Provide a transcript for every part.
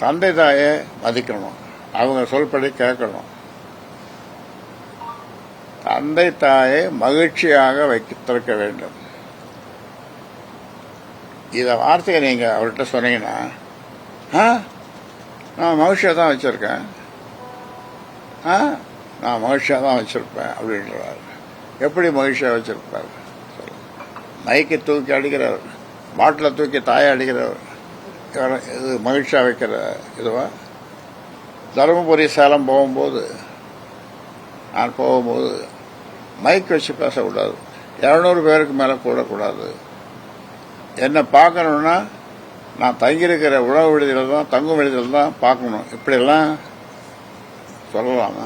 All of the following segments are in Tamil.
தந்தை தாயை மதிக்கணும், அவங்க சொல்படி கேட்கணும். தந்தை தாயை மகிழ்ச்சியாக வைத்திருக்க வேண்டும். இத வார்த்தையை நீங்க அவர்கிட்ட சொன்னீங்கன்னா, நான் மகிழ்ச்சியா தான் வச்சிருக்கேன், நான் மகிழ்ச்சியா தான் வச்சிருப்பேன் அப்படின்றாரு. எப்படி மகிழ்ச்சியா வச்சிருப்பாரு? மைக்கை தூக்கி அடிக்கிறவர், பாட்டில தூக்கி தாயை அடிக்கிறவர், இது மகிழ்ச்சியா வைக்கிற இதுவா? தருமபுரி சேலம் போகும்போது மைக் வச்சு பேசக்கூடாது, 200 பேருக்கு மேல கூடக்கூடாது. என்ன பார்க்கணும்னா நான் தங்கியிருக்கிற உணவு விடுதியில் தான், தங்கும் விடுதியில் தான் பார்க்கணும். இப்படியெல்லாம் சொல்லலாமா?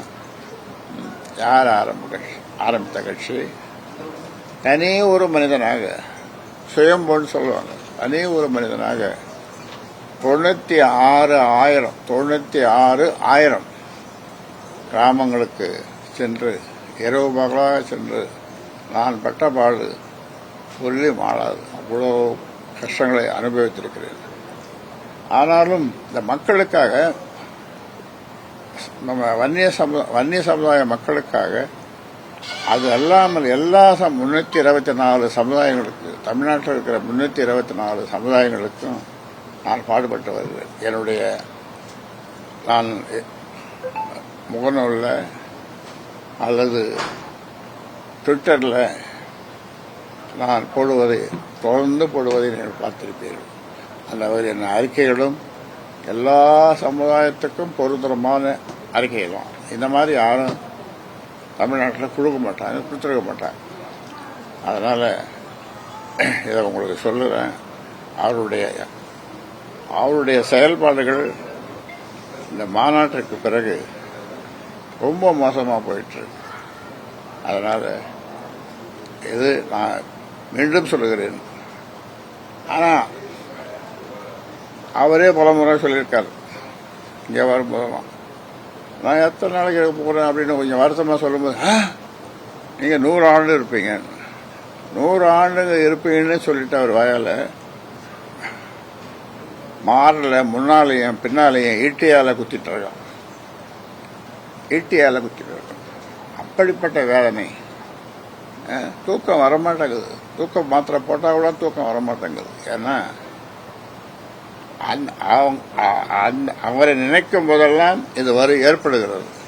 யார் ஆரம்பித்த கட்சி? தனி ஒரு மனிதனாக, சுயம்பொன்னு சொல்லுவாங்க, தனி ஒரு மனிதனாக 96,000 கிராமங்களுக்கு சென்று இரவு பகலாக சென்று நான் பட்ட பாடு சொல்லி மாறாது. அவ்வளோ கஷ்டங்களை அனுபவித்திருக்கிறேன். ஆனாலும் இந்த மக்களுக்காக, நம்ம வன்னிய சமுதாய மக்களுக்காக, அது அல்லாமல் எல்லா 324 சமுதாயங்களுக்கு, தமிழ்நாட்டில் இருக்கிற 324 சமுதாயங்களுக்கும் நான் பாடுபட்டு வருகிறேன். நான் முகநூலில் அல்லது ட்விட்டரில் நான் தொடர்ந்து போடுவதை நீங்கள் பார்த்திருப்பீர்கள். அந்த என்ன அறிக்கைகளும் எல்லா சமுதாயத்துக்கும் பொருத்தமான அறிக்கைகள் தான். இந்த மாதிரி யாரும் தமிழ்நாட்டில் கொடுத்துருக்க மாட்டாங்க. அதனால இதை உங்களுக்கு சொல்லுறேன். அவருடைய செயல்பாடுகள் இந்த மாநாட்டிற்கு பிறகு ரொம்ப மோசமா போயிட்டு இருக்கு. அதனால இது நான் மீண்டும் சொல்லுகிறேன். ஆனா அவரே பல முறை சொல்லியிருக்காரு, இங்க வரும்போதெல்லாம் நான் எத்தனை நாளைக்கு போறேன் அப்படின்னு கொஞ்சம் வருத்தமா சொல்லும்போது, நீங்க 100 ஆண்டு இருப்பீங்க, 100 ஆண்டுங்க இருப்பீங்கன்னு சொல்லிட்டு அவர் வாயால மாறல, முன்னாலேயும் பின்னாலேயும் ஈட்டியால குத்திட்டு இருக்கான். அப்படிப்பட்ட வேதனை. தூக்கம் வரமாட்டேங்குது. தூக்கம் மாத்திரை போட்டா கூட தூக்கம் வரமாட்டேங்குது. ஏன்னா அவரை நினைக்கும் போதெல்லாம் இது ஏற்படுகிறது.